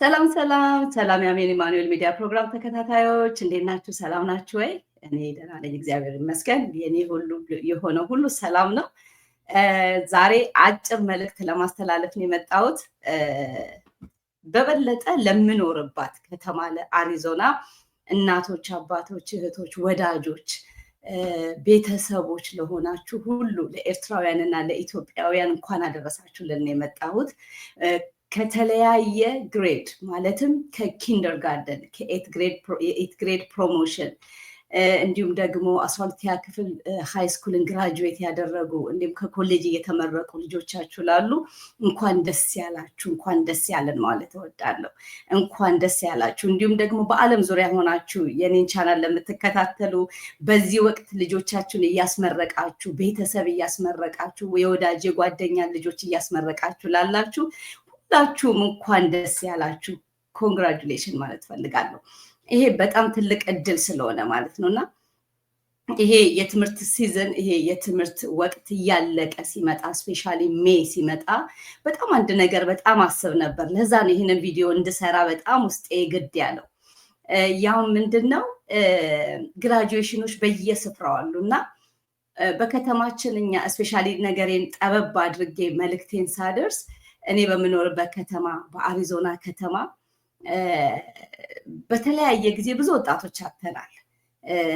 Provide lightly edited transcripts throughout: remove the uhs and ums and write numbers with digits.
ሰላም ሰላም ሰላም የአሜን ኢማኑኤል ሚዲያ ፕሮግራም ተከታታዮች እንዴት ናችሁ? ሰላም ናችሁ ወይ? እኔ ደህና ነኝ፣ እግዚአብሔር ይመስገን። የኔ ሁሉ የሆነ ሁሉ ሰላም ነው። ዛሬ አጭር መልእክት ለማስተላለፍ ነው የመጣሁት። በበለጠ ለምኖርባት ከተማ ለአሪዞና እናቶች፣ አባቶች፣ እህቶች፣ ወዳጆች፣ ቤተሰቦች ለሆናችሁ ሁሉ ለኤርትራውያንና ለኢትዮጵያውያን እንኳን አደረሳችሁ ልን የመጣሁት። ከተለያየ ግሬድ ማለትም ከኪንደርጋርደን ከኤት ግሬድ ፕሮሞሽን እንዲሁም ደግሞ 12ኛ ክፍል ሃይ ስኩልን ግራጁዌት ያደረጉ እንዲሁም ከኮሌጅ እየተመረቁ ልጆቻችሁ ላሉ እንኳን ደስ ያላችሁ፣ እንኳን ደስ ያለን ማለት እወዳለሁ። እንኳን ደስ ያላችሁ። እንዲሁም ደግሞ በዓለም ዙሪያ ሆናችሁ የኔን ቻናል ለምትከታተሉ በዚህ ወቅት ልጆቻችሁን እያስመረቃችሁ፣ ቤተሰብ እያስመረቃችሁ፣ የወዳጅ የጓደኛ ልጆች እያስመረቃችሁ ላላችሁ ሁላችሁም እንኳን ደስ ያላችሁ። ኮንግራጁሌሽን ማለት ፈልጋለሁ። ይሄ በጣም ትልቅ እድል ስለሆነ ማለት ነውና ይሄ የትምህርት ሲዝን ይሄ የትምህርት ወቅት እያለቀ ሲመጣ ስፔሻሊ ሜይ ሲመጣ በጣም አንድ ነገር በጣም አስብ ነበር። ለዛ ነው ይህንን ቪዲዮ እንድሰራ በጣም ውስጤ ግድ ያለው። ያው ምንድነው ግራጁዌሽኖች በየስፍራው አሉና በከተማችን እኛ ስፔሻሊ ነገሬን ጠበብ አድርጌ መልእክቴን ሳደርስ እኔ በምኖርበት ከተማ በአሪዞና ከተማ በተለያየ ጊዜ ብዙ ወጣቶች አተናል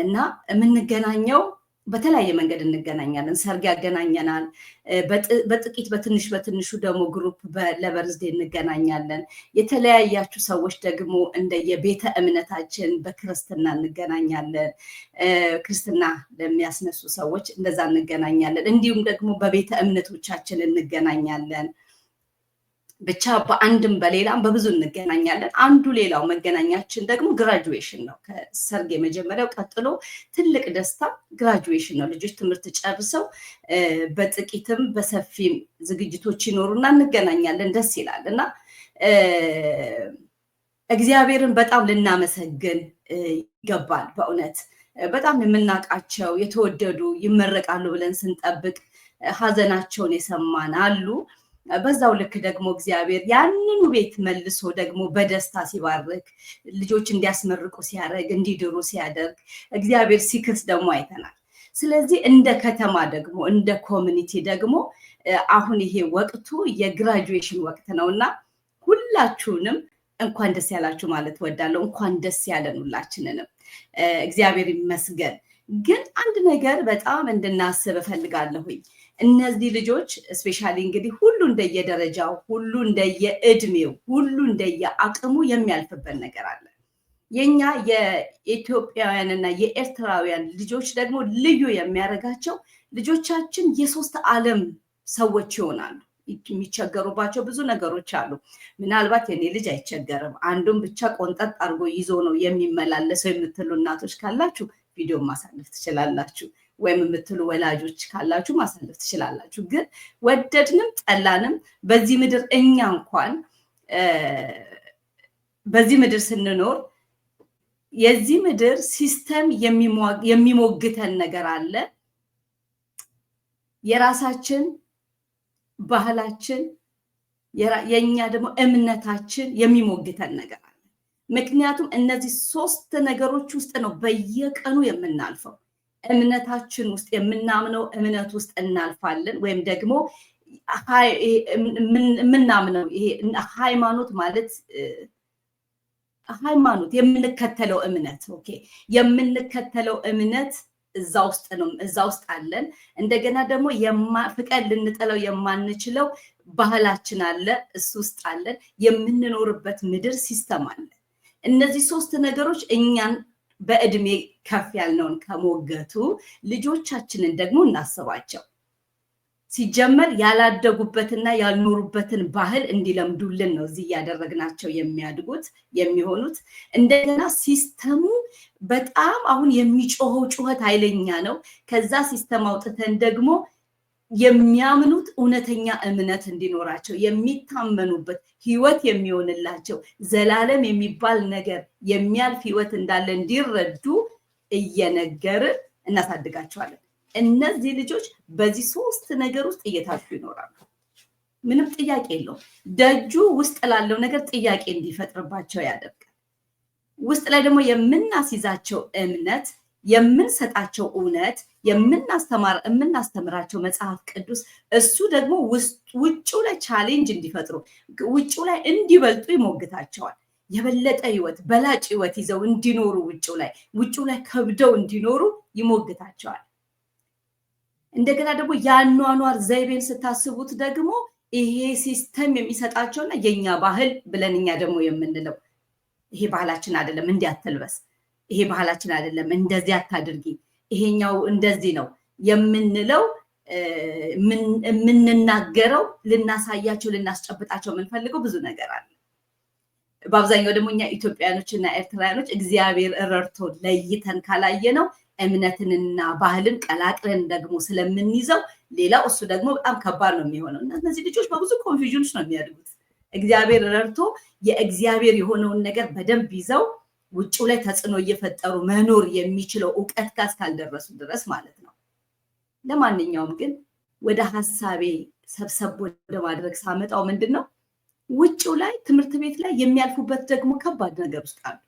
እና የምንገናኘው በተለያየ መንገድ እንገናኛለን። ሰርግ ያገናኘናል። በጥቂት በትንሹ ደግሞ ግሩፕ ለበርዝዴ እንገናኛለን። የተለያያችሁ ሰዎች ደግሞ እንደየቤተ እምነታችን በክርስትና እንገናኛለን። ክርስትና ለሚያስነሱ ሰዎች እንደዛ እንገናኛለን። እንዲሁም ደግሞ በቤተ እምነቶቻችን እንገናኛለን። ብቻ በአንድም በሌላም በብዙ እንገናኛለን። አንዱ ሌላው መገናኛችን ደግሞ ግራጁዌሽን ነው። ከሰርግ የመጀመሪያው ቀጥሎ ትልቅ ደስታ ግራጁዌሽን ነው። ልጆች ትምህርት ጨርሰው በጥቂትም በሰፊም ዝግጅቶች ይኖሩና እንገናኛለን። ደስ ይላል እና እግዚአብሔርን በጣም ልናመሰግን ይገባል። በእውነት በጣም የምናውቃቸው የተወደዱ ይመረቃሉ ብለን ስንጠብቅ ሀዘናቸውን የሰማን አሉ። በዛው ልክ ደግሞ እግዚአብሔር ያንኑ ቤት መልሶ ደግሞ በደስታ ሲባርክ ልጆች እንዲያስመርቁ ሲያደርግ እንዲድሩ ሲያደርግ እግዚአብሔር ሲክስ ደግሞ አይተናል። ስለዚህ እንደ ከተማ ደግሞ እንደ ኮሚኒቲ ደግሞ አሁን ይሄ ወቅቱ የግራጁዌሽን ወቅት ነውና ሁላችሁንም እንኳን ደስ ያላችሁ ማለት ወዳለሁ። እንኳን ደስ ያለን ሁላችንንም። እግዚአብሔር ይመስገን። ግን አንድ ነገር በጣም እንድናስብ እፈልጋለሁኝ። እነዚህ ልጆች ስፔሻሊ እንግዲህ ሁሉ እንደየደረጃው ሁሉ እንደየእድሜው ሁሉ እንደየአቅሙ የሚያልፍበት ነገር አለ። የኛ የኢትዮጵያውያንና የኤርትራውያን ልጆች ደግሞ ልዩ የሚያደርጋቸው ልጆቻችን የሶስት ዓለም ሰዎች ይሆናሉ። የሚቸገሩባቸው ብዙ ነገሮች አሉ። ምናልባት የኔ ልጅ አይቸገርም፣ አንዱን ብቻ ቆንጠጥ አድርጎ ይዞ ነው የሚመላለሰው የምትሉ እናቶች ካላችሁ ቪዲዮ ማሳለፍ ትችላላችሁ። ወይም የምትሉ ወላጆች ካላችሁ ማሳለፍ ትችላላችሁ። ግን ወደድንም ጠላንም በዚህ ምድር እኛ እንኳን በዚህ ምድር ስንኖር የዚህ ምድር ሲስተም የሚሞግተን ነገር አለ። የራሳችን ባህላችን የኛ ደግሞ እምነታችን የሚሞግተን ነገር አለ። ምክንያቱም እነዚህ ሶስት ነገሮች ውስጥ ነው በየቀኑ የምናልፈው። እምነታችን ውስጥ የምናምነው እምነት ውስጥ እናልፋለን። ወይም ደግሞ የምናምነው ይሄ ሃይማኖት ማለት ሃይማኖት የምንከተለው እምነት ኦኬ፣ የምንከተለው እምነት እዛ ውስጥ ነው፣ እዛ ውስጥ አለን። እንደገና ደግሞ ፍቀን ልንጠለው የማንችለው ባህላችን አለ፣ እሱ ውስጥ አለን። የምንኖርበት ምድር ሲስተም አለ። እነዚህ ሶስት ነገሮች እኛን በእድሜ ከፍ ያልነውን ከሞገቱ ልጆቻችንን ደግሞ እናስባቸው። ሲጀመር ያላደጉበትና ያልኖሩበትን ባህል እንዲለምዱልን ነው እዚህ እያደረግናቸው የሚያድጉት የሚሆኑት። እንደገና ሲስተሙ በጣም አሁን የሚጮኸው ጩኸት ኃይለኛ ነው። ከዛ ሲስተም አውጥተን ደግሞ የሚያምኑት እውነተኛ እምነት እንዲኖራቸው የሚታመኑበት ህይወት የሚሆንላቸው ዘላለም የሚባል ነገር የሚያልፍ ህይወት እንዳለ እንዲረዱ እየነገርን እናሳድጋቸዋለን። እነዚህ ልጆች በዚህ ሶስት ነገር ውስጥ እየታሹ ይኖራሉ። ምንም ጥያቄ የለው። ደጁ ውስጥ ላለው ነገር ጥያቄ እንዲፈጥርባቸው ያደርጋል። ውስጥ ላይ ደግሞ የምናስይዛቸው እምነት፣ የምንሰጣቸው እውነት፣ የምናስተምራቸው መጽሐፍ ቅዱስ እሱ ደግሞ ውጭው ላይ ቻሌንጅ እንዲፈጥሩ ውጭው ላይ እንዲበልጡ ይሞግታቸዋል። የበለጠ ህይወት በላጭ ህይወት ይዘው እንዲኖሩ ውጭው ላይ ከብደው እንዲኖሩ ይሞግታቸዋል። እንደገና ደግሞ የአኗኗር ዘይቤን ስታስቡት ደግሞ ይሄ ሲስተም የሚሰጣቸውና የኛ ባህል ብለን እኛ ደግሞ የምንለው ይሄ ባህላችን አይደለም፣ እንዲህ አትልበስ፣ ይሄ ባህላችን አይደለም፣ እንደዚህ አታድርጊ፣ ይሄኛው እንደዚህ ነው የምንለው የምንናገረው ልናሳያቸው ልናስጨብጣቸው የምንፈልገው ብዙ ነገር አለ። በአብዛኛው ደግሞ እኛ ኢትዮጵያኖችና ኤርትራውያኖች እግዚአብሔር ረድቶ ለይተን ካላየ ነው እምነትንና ባህልን ቀላቅለን ደግሞ ስለምንይዘው ሌላው እሱ ደግሞ በጣም ከባድ ነው የሚሆነው። እነዚህ ልጆች በብዙ ኮንፊውዥንስ ነው የሚያድጉት። እግዚአብሔር ረድቶ የእግዚአብሔር የሆነውን ነገር በደንብ ይዘው ውጭው ላይ ተጽዕኖ እየፈጠሩ መኖር የሚችለው እውቀት ጋር እስካልደረሱ ድረስ ማለት ነው። ለማንኛውም ግን ወደ ሀሳቤ ሰብሰብ ወደ ማድረግ ሳመጣው ምንድን ነው ውጭው ላይ ትምህርት ቤት ላይ የሚያልፉበት ደግሞ ከባድ ነገር ውስጥ አሉ።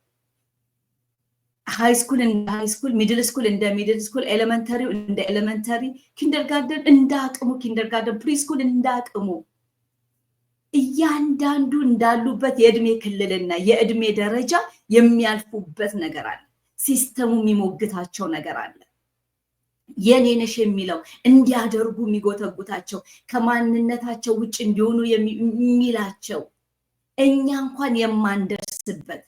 ሃይስኩል እንደ ሃይስኩል፣ ሚድል ስኩል እንደ ሚድል ስኩል፣ ኤሌመንተሪ እንደ ኤሌመንተሪ፣ ኪንደርጋርደን እንደ አቅሙ ኪንደርጋርደን፣ ፕሪስኩል እንደ አቅሙ እያንዳንዱ እንዳሉበት የእድሜ ክልልና የእድሜ ደረጃ የሚያልፉበት ነገር አለ። ሲስተሙ የሚሞግታቸው ነገር አለ። የኔ ነሽ የሚለው እንዲያደርጉ የሚጎተጉታቸው ከማንነታቸው ውጭ እንዲሆኑ የሚላቸው እኛ እንኳን የማንደርስበት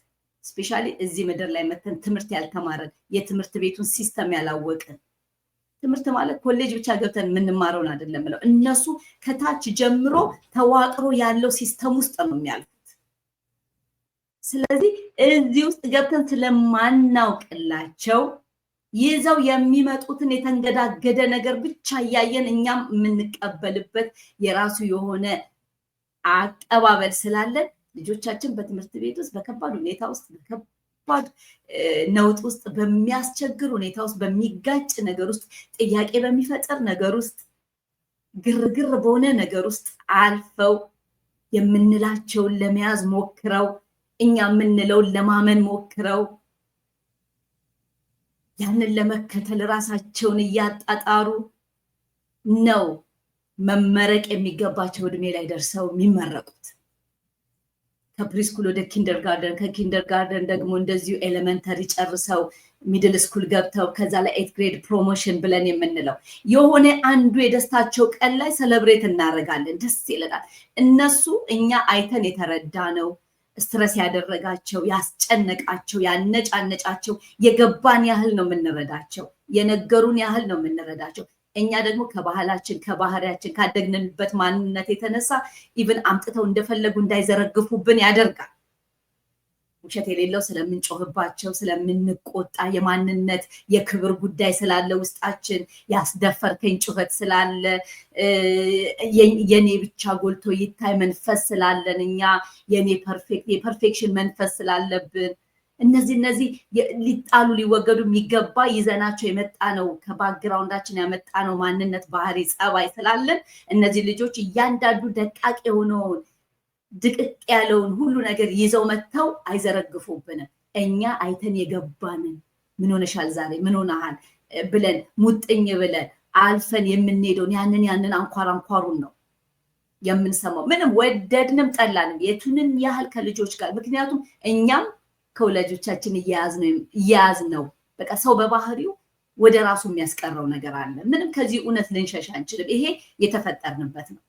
ስፔሻሊ እዚህ ምድር ላይ መተን ትምህርት ያልተማረን የትምህርት ቤቱን ሲስተም ያላወቅን ትምህርት ማለት ኮሌጅ ብቻ ገብተን የምንማረውን አይደለም ብለው እነሱ ከታች ጀምሮ ተዋቅሮ ያለው ሲስተም ውስጥ ነው የሚያልፉት። ስለዚህ እዚህ ውስጥ ገብተን ስለማናውቅላቸው ይዘው የሚመጡትን የተንገዳገደ ነገር ብቻ እያየን እኛም የምንቀበልበት የራሱ የሆነ አቀባበል ስላለን ልጆቻችን በትምህርት ቤት ውስጥ በከባድ ሁኔታ ውስጥ በከባድ ነውጥ ውስጥ በሚያስቸግር ሁኔታ ውስጥ በሚጋጭ ነገር ውስጥ ጥያቄ በሚፈጠር ነገር ውስጥ ግርግር በሆነ ነገር ውስጥ አልፈው የምንላቸውን ለመያዝ ሞክረው እኛ የምንለውን ለማመን ሞክረው ያንን ለመከተል ራሳቸውን እያጣጣሩ ነው መመረቅ የሚገባቸው እድሜ ላይ ደርሰው የሚመረቁት። ከፕሪስኩል ወደ ኪንደርጋርደን፣ ከኪንደርጋርደን ደግሞ እንደዚሁ ኤሌመንተሪ ጨርሰው ሚድል ስኩል ገብተው ከዛ ላይ 8th ግሬድ ፕሮሞሽን ብለን የምንለው የሆነ አንዱ የደስታቸው ቀን ላይ ሰለብሬት እናደርጋለን። ደስ ይለናል። እነሱ እኛ አይተን የተረዳ ነው ስትረስ ያደረጋቸው ያስጨነቃቸው ያነጫነጫቸው የገባን ያህል ነው የምንረዳቸው፣ የነገሩን ያህል ነው የምንረዳቸው። እኛ ደግሞ ከባህላችን ከባህሪያችን ካደግንበት ማንነት የተነሳ ኢቭን አምጥተው እንደፈለጉ እንዳይዘረግፉብን ያደርጋል። ውሸት የሌለው ስለምንጮህባቸው ስለምንቆጣ የማንነት የክብር ጉዳይ ስላለ ውስጣችን ያስደፈርከኝ ጩኸት ስላለ የኔ ብቻ ጎልቶ ይታይ መንፈስ ስላለን እኛ የኔ የፐርፌክሽን መንፈስ ስላለብን እነዚህ ሊጣሉ ሊወገዱ የሚገባ ይዘናቸው የመጣ ነው ከባክግራውንዳችን ያመጣ ነው ማንነት ባህሪ ጸባይ ስላለን እነዚህ ልጆች እያንዳንዱ ደቃቅ የሆነውን ድቅቅ ያለውን ሁሉ ነገር ይዘው መጥተው አይዘረግፉብንም። እኛ አይተን የገባንን ምን ሆነሻል ዛሬ ምን ሆነሃል ብለን ሙጥኝ ብለን አልፈን የምንሄደውን ያንን አንኳሩን ነው የምንሰማው። ምንም ወደድንም ጠላንም የቱንም ያህል ከልጆች ጋር ምክንያቱም እኛም ከወላጆቻችን እያያዝ ነው። በቃ ሰው በባህሪው ወደ ራሱ የሚያስቀረው ነገር አለ። ምንም ከዚህ እውነት ልንሸሽ አንችልም። ይሄ የተፈጠርንበት ነው።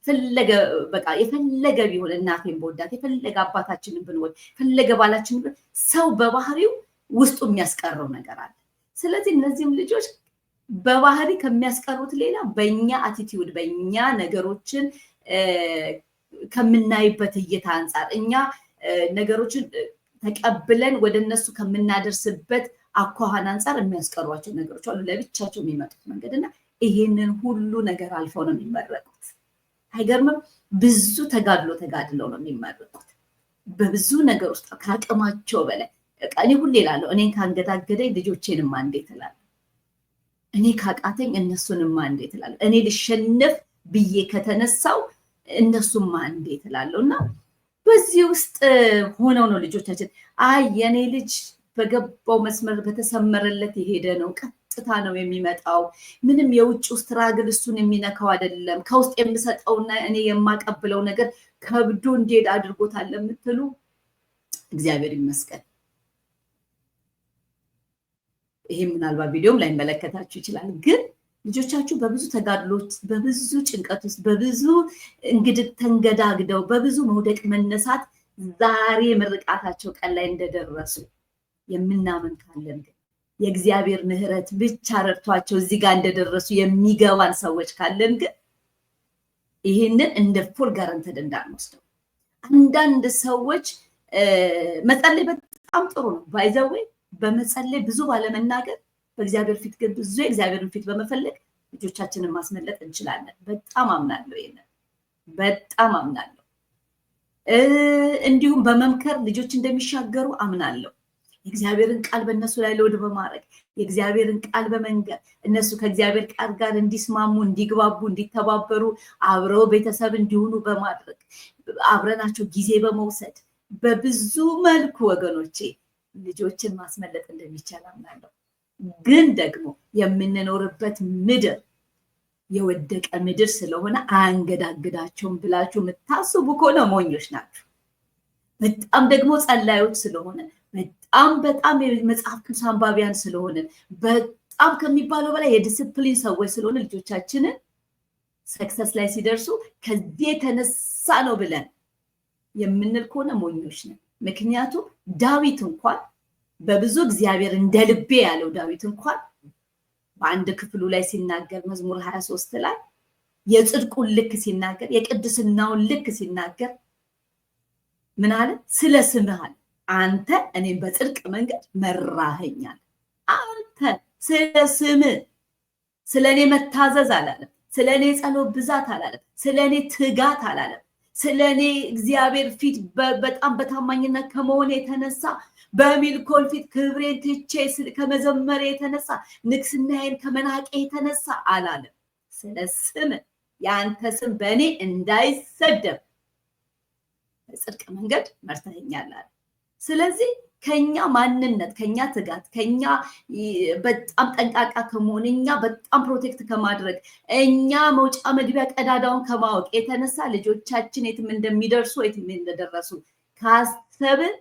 የፈለገ ቢሆን እናቴን በወዳት የፈለገ አባታችንን ብንወድ የፈለገ ባላችንን ብንወድ ሰው በባህሪው ውስጡ የሚያስቀረው ነገር አለ። ስለዚህ እነዚህም ልጆች በባህሪ ከሚያስቀሩት ሌላ በእኛ አቲቲዩድ በእኛ ነገሮችን ከምናይበት እይታ አንጻር እኛ ነገሮችን ተቀብለን ወደ እነሱ ከምናደርስበት አኳኋን አንጻር የሚያስቀሯቸው ነገሮች አሉ። ለብቻቸው የሚመጡት መንገድና ይሄንን ሁሉ ነገር አልፈው ነው የሚመረቁት። አይገርምም? ብዙ ተጋድለው ነው የሚመረቁት። በብዙ ነገር ውስጥ ከአቅማቸው በላይ እኔ ሁሌ እላለሁ እኔን ካንገዳገደኝ ልጆቼንማ እንዴት እላለሁ፣ እኔ ካቃተኝ እነሱንማ እንዴት እላለሁ። እኔ ልሸነፍ ብዬ ከተነሳው እነሱማ እንዴት እላለሁና በዚህ ውስጥ ሆነው ነው ልጆቻችን አይ የኔ ልጅ በገባው መስመር በተሰመረለት የሄደ ነው፣ ቀጥታ ነው የሚመጣው፣ ምንም የውጭው ስትራግል እሱን የሚነካው አይደለም፣ ከውስጥ የምሰጠውና እኔ የማቀብለው ነገር ከብዶ እንዲሄድ አድርጎታል የምትሉ እግዚአብሔር ይመስገን። ይሄ ምናልባት ቪዲዮም ላይ መለከታችሁ ይችላል። ግን ልጆቻችሁ በብዙ ተጋድሎት፣ በብዙ ጭንቀት ውስጥ፣ በብዙ እንግዲህ ተንገዳግደው፣ በብዙ መውደቅ መነሳት ዛሬ ምርቃታቸው ቀን ላይ እንደደረሱ የምናምን ካለን ግን የእግዚአብሔር ምሕረት ብቻ ረድቷቸው እዚህ ጋር እንደደረሱ የሚገባን ሰዎች ካለን ግን ይሄንን እንደ ፉል ጋራንትድ እንዳንወስደው። አንዳንድ ሰዎች መጸለይ በጣም ጥሩ ነው ባይዘዌ በመጸለይ ብዙ ባለመናገር በእግዚአብሔር ፊት ግን ብዙ የእግዚአብሔርን ፊት በመፈለግ ልጆቻችንን ማስመለጥ እንችላለን። በጣም አምናለሁ፣ ይሄንን በጣም አምናለሁ። እንዲሁም በመምከር ልጆች እንደሚሻገሩ አምናለሁ። የእግዚአብሔርን ቃል በእነሱ ላይ ለወድ በማድረግ የእግዚአብሔርን ቃል በመንገር እነሱ ከእግዚአብሔር ቃል ጋር እንዲስማሙ፣ እንዲግባቡ፣ እንዲተባበሩ አብረው ቤተሰብ እንዲሆኑ በማድረግ አብረናቸው ጊዜ በመውሰድ በብዙ መልኩ ወገኖቼ ልጆችን ማስመለጥ እንደሚቻል አምናለሁ። ግን ደግሞ የምንኖርበት ምድር የወደቀ ምድር ስለሆነ አያንገዳግዳቸውም ብላችሁ የምታስቡ ከሆነ ሞኞች ናችሁ። በጣም ደግሞ ጸላዮች ስለሆነ በጣም የመጽሐፍ ቅዱስ አንባቢያን ስለሆነ በጣም ከሚባለው በላይ የዲስፕሊን ሰዎች ስለሆነ ልጆቻችንን ሰክሰስ ላይ ሲደርሱ ከዚህ የተነሳ ነው ብለን የምንል ከሆነ ሞኞች ነን። ምክንያቱም ዳዊት እንኳን በብዙ እግዚአብሔር እንደ ልቤ ያለው ዳዊት እንኳን በአንድ ክፍሉ ላይ ሲናገር መዝሙር 23 ላይ የጽድቁን ልክ ሲናገር፣ የቅድስናውን ልክ ሲናገር ምን አለ? ስለ ስምህ አለ አንተ እኔም በጽድቅ መንገድ መራኸኛል። አንተ ስለ ስምህ፣ ስለ እኔ መታዘዝ አላለም፣ ስለ እኔ ጸሎት ብዛት አላለም፣ ስለ እኔ ትጋት አላለም፣ ስለ እኔ እግዚአብሔር ፊት በጣም በታማኝነት ከመሆን የተነሳ በሚልኮል ፊት ክብሬን ትቼ ከመዘመር የተነሳ ንግስናዬን ከመናቄ የተነሳ አላለም። ስለ ስም የአንተ ስም በእኔ እንዳይሰደብ በጽድቅ መንገድ መርተኸኛል አለ። ስለዚህ ከኛ ማንነት፣ ከኛ ትጋት፣ ከኛ በጣም ጠንቃቃ ከመሆን፣ እኛ በጣም ፕሮቴክት ከማድረግ፣ እኛ መውጫ መግቢያ ቀዳዳውን ከማወቅ የተነሳ ልጆቻችን የትም እንደሚደርሱ የትም እንደደረሱ ካሰብን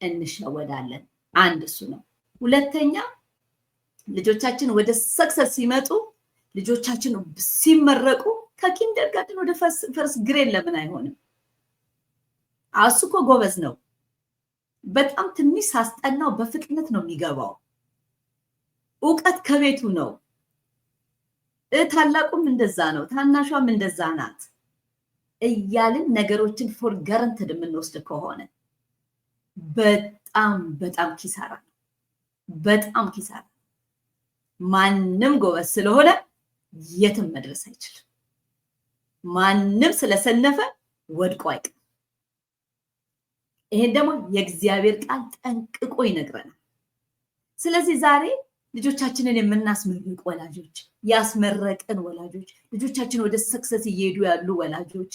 እንሸወዳለን። አንድ እሱ ነው። ሁለተኛ ልጆቻችን ወደ ሰክሰስ ሲመጡ፣ ልጆቻችን ሲመረቁ ከኪንደርጋርተን ወደ ፈርስት ግሬድ ለምን አይሆንም? እሱ እኮ ጎበዝ ነው። በጣም ትንሽ ሳስጠናው በፍጥነት ነው የሚገባው። እውቀት ከቤቱ ነው። ታላቁም እንደዛ ነው፣ ታናሿም እንደዛ ናት እያልን ነገሮችን ፎር ጋራንትድ የምንወስድ ከሆነ በጣም ኪሳራ ነው። በጣም ኪሳራ። ማንም ጎበዝ ስለሆነ የትም መድረስ አይችልም። ማንም ስለሰነፈ ወድቆ አይቀርም። ይሄን ደግሞ የእግዚአብሔር ቃል ጠንቅቆ ይነግረናል። ስለዚህ ዛሬ ልጆቻችንን የምናስመርቅ ወላጆች፣ ያስመረቅን ወላጆች፣ ልጆቻችን ወደ ሰክሰስ እየሄዱ ያሉ ወላጆች፣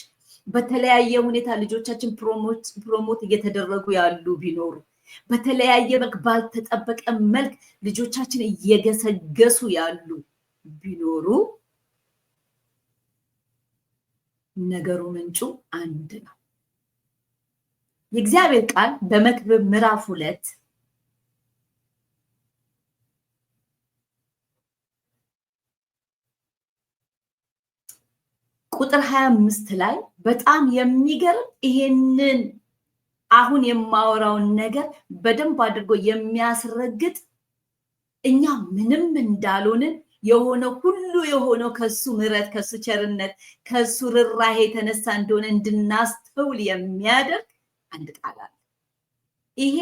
በተለያየ ሁኔታ ልጆቻችን ፕሮሞት እየተደረጉ ያሉ ቢኖሩ፣ በተለያየ መልክ ባልተጠበቀ መልክ ልጆቻችን እየገሰገሱ ያሉ ቢኖሩ ነገሩ ምንጩ አንድ ነው። የእግዚአብሔር ቃል በመክብብ ምዕራፍ 2 ቁጥር 25 ላይ በጣም የሚገርም ይሄንን አሁን የማወራውን ነገር በደንብ አድርጎ የሚያስረግጥ እኛ ምንም እንዳልሆንን የሆነው ሁሉ የሆነው ከሱ ምሕረት፣ ከሱ ቸርነት፣ ከሱ ርኅራኄ የተነሳ እንደሆነ እንድናስተውል የሚያደርግ አንድ ቃል አለ። ይሄ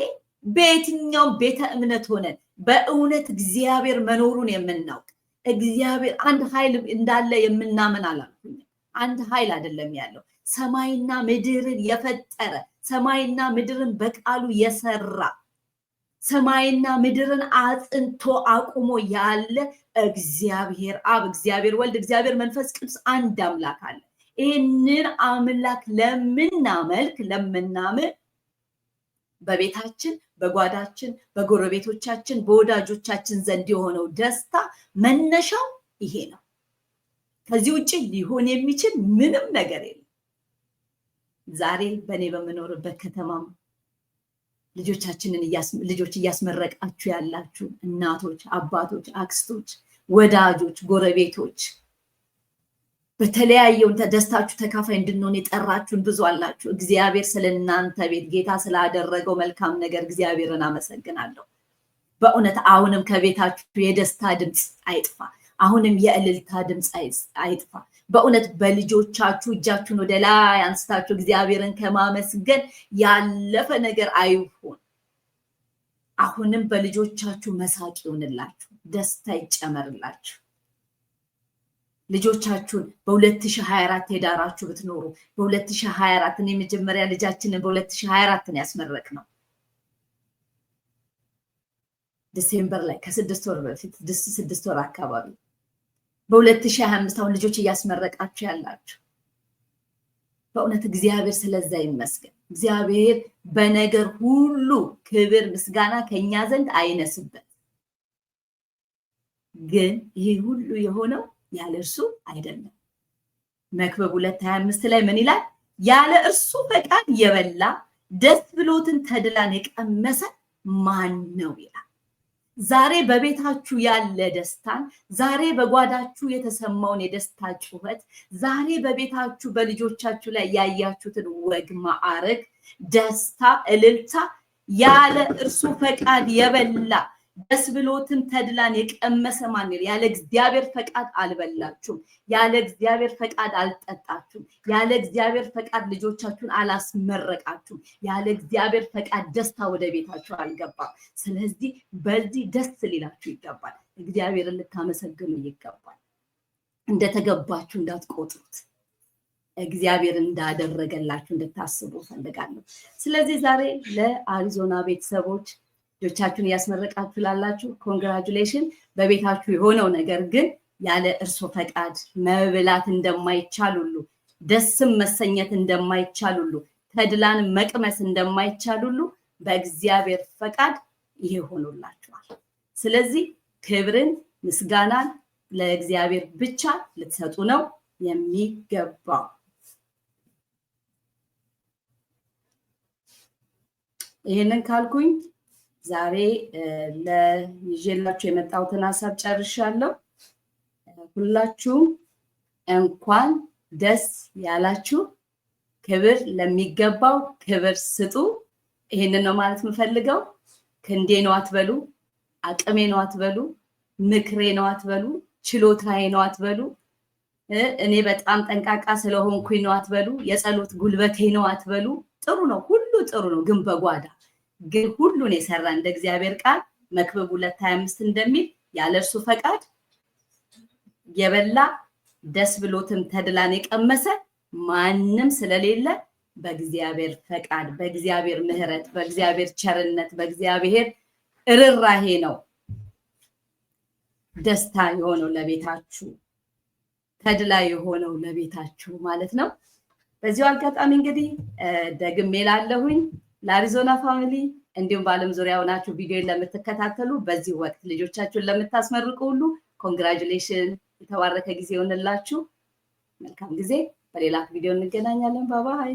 በየትኛውም ቤተ እምነት ሆነን በእውነት እግዚአብሔር መኖሩን የምናውቅ እግዚአብሔር አንድ ኃይል እንዳለ የምናምን አላልኩኝ። አንድ ኃይል አይደለም ያለው፣ ሰማይና ምድርን የፈጠረ፣ ሰማይና ምድርን በቃሉ የሰራ፣ ሰማይና ምድርን አጽንቶ አቁሞ ያለ እግዚአብሔር አብ፣ እግዚአብሔር ወልድ፣ እግዚአብሔር መንፈስ ቅዱስ አንድ አምላክ አለ። ይህንን አምላክ ለምናመልክ ለምናምን በቤታችን በጓዳችን በጎረቤቶቻችን በወዳጆቻችን ዘንድ የሆነው ደስታ መነሻው ይሄ ነው። ከዚህ ውጪ ሊሆን የሚችል ምንም ነገር የለም። ዛሬ በእኔ በምኖርበት ከተማም ልጆች እያስመረቃችሁ ያላችሁ እናቶች፣ አባቶች፣ አክስቶች፣ ወዳጆች፣ ጎረቤቶች በተለያየው ደስታችሁ ተካፋይ እንድንሆን የጠራችሁን ብዙ አላችሁ። እግዚአብሔር ስለእናንተ ቤት ጌታ ስላደረገው መልካም ነገር እግዚአብሔርን አመሰግናለሁ። በእውነት አሁንም ከቤታችሁ የደስታ ድምፅ አይጥፋ። አሁንም የእልልታ ድምፅ አይጥፋ። በእውነት በልጆቻችሁ እጃችሁን ወደ ላይ አንስታችሁ እግዚአብሔርን ከማመስገን ያለፈ ነገር አይሁን። አሁንም በልጆቻችሁ መሳቅ ይሁንላችሁ፣ ደስታ ይጨመርላችሁ። ልጆቻችሁን በ2024 የዳራችሁ ብትኖሩ በ2024 እኔ መጀመሪያ ልጃችንን በ2024 ነው ያስመረቅነው። ዲሴምበር ላይ ከ6 ወር በፊት 6 ወር አካባቢ በ2025 አሁን ልጆች እያስመረቃችሁ ያላችሁ በእውነት እግዚአብሔር ስለዛ ይመስገን። እግዚአብሔር በነገር ሁሉ ክብር ምስጋና ከኛ ዘንድ አይነስበት። ግን ይህ ሁሉ የሆነው ያለ እርሱ አይደለም። መክብብ 2:25 ላይ ምን ይላል? ያለ እርሱ ፈቃድ የበላ ደስ ብሎትን ተድላን የቀመሰ ማን ነው ይላል። ዛሬ በቤታችሁ ያለ ደስታን፣ ዛሬ በጓዳችሁ የተሰማውን የደስታ ጩኸት፣ ዛሬ በቤታችሁ በልጆቻችሁ ላይ ያያችሁትን ወግ፣ ማዕረግ፣ ደስታ፣ እልልታ ያለ እርሱ ፈቃድ የበላ ደስ ብሎትን ተድላን የቀመሰ ማን ነው? ያለ እግዚአብሔር ፈቃድ አልበላችሁም። ያለ እግዚአብሔር ፈቃድ አልጠጣችሁም። ያለ እግዚአብሔር ፈቃድ ልጆቻችሁን አላስመረቃችሁም። ያለ እግዚአብሔር ፈቃድ ደስታ ወደ ቤታችሁ አልገባም። ስለዚህ በዚህ ደስ ሊላችሁ ይገባል። እግዚአብሔርን ልታመሰግኑ ይገባል። እንደተገባችሁ እንዳትቆጥሩት፣ እግዚአብሔር እንዳደረገላችሁ እንድታስቡ ፈልጋለሁ። ስለዚህ ዛሬ ለአሪዞና ቤተሰቦች ልጆቻችሁን እያስመረቃችሁ ላላችሁ ኮንግራቹሌሽን። በቤታችሁ የሆነው ነገር ግን ያለ እርሱ ፈቃድ መብላት እንደማይቻል ሁሉ፣ ደስም መሰኘት እንደማይቻል ሁሉ፣ ተድላን መቅመስ እንደማይቻል ሁሉ በእግዚአብሔር ፈቃድ ይሄ ሆኖላችኋል። ስለዚህ ክብርን ምስጋናን ለእግዚአብሔር ብቻ ልትሰጡ ነው የሚገባው። ይሄንን ካልኩኝ ዛሬ ለይዤላችሁ የመጣሁትን ሀሳብ ጨርሻለሁ። ሁላችሁም እንኳን ደስ ያላችሁ። ክብር ለሚገባው ክብር ስጡ። ይሄንን ነው ማለት የምፈልገው። ክንዴ ነው አትበሉ፣ አቅሜ ነው አትበሉ፣ ምክሬ ነው አትበሉ፣ ችሎታዬ ነው አትበሉ፣ እኔ በጣም ጠንቃቃ ስለሆንኩኝ ነው አትበሉ፣ የጸሎት ጉልበቴ ነው አትበሉ። ጥሩ ነው፣ ሁሉ ጥሩ ነው። ግን በጓዳ ግን ሁሉን የሰራ እንደ እግዚአብሔር ቃል መክብብ 2:25 እንደሚል ያለ እርሱ ፈቃድ የበላ ደስ ብሎትን ተድላን የቀመሰ ማንም ስለሌለ በእግዚአብሔር ፈቃድ፣ በእግዚአብሔር ምሕረት፣ በእግዚአብሔር ቸርነት፣ በእግዚአብሔር ርህራሄ ነው ደስታ የሆነው ለቤታችሁ፣ ተድላ የሆነው ለቤታችሁ ማለት ነው። በዚሁ አጋጣሚ እንግዲህ ደግሜ ላለሁኝ ለአሪዞና ፋሚሊ እንዲሁም በዓለም ዙሪያ ሆናችሁ ቪዲዮን ለምትከታተሉ በዚህ ወቅት ልጆቻችሁን ለምታስመርቁ ሁሉ ኮንግራቹሌሽን፣ የተባረከ ጊዜ ይሆንላችሁ። መልካም ጊዜ። በሌላ ቪዲዮ እንገናኛለን። ባባይ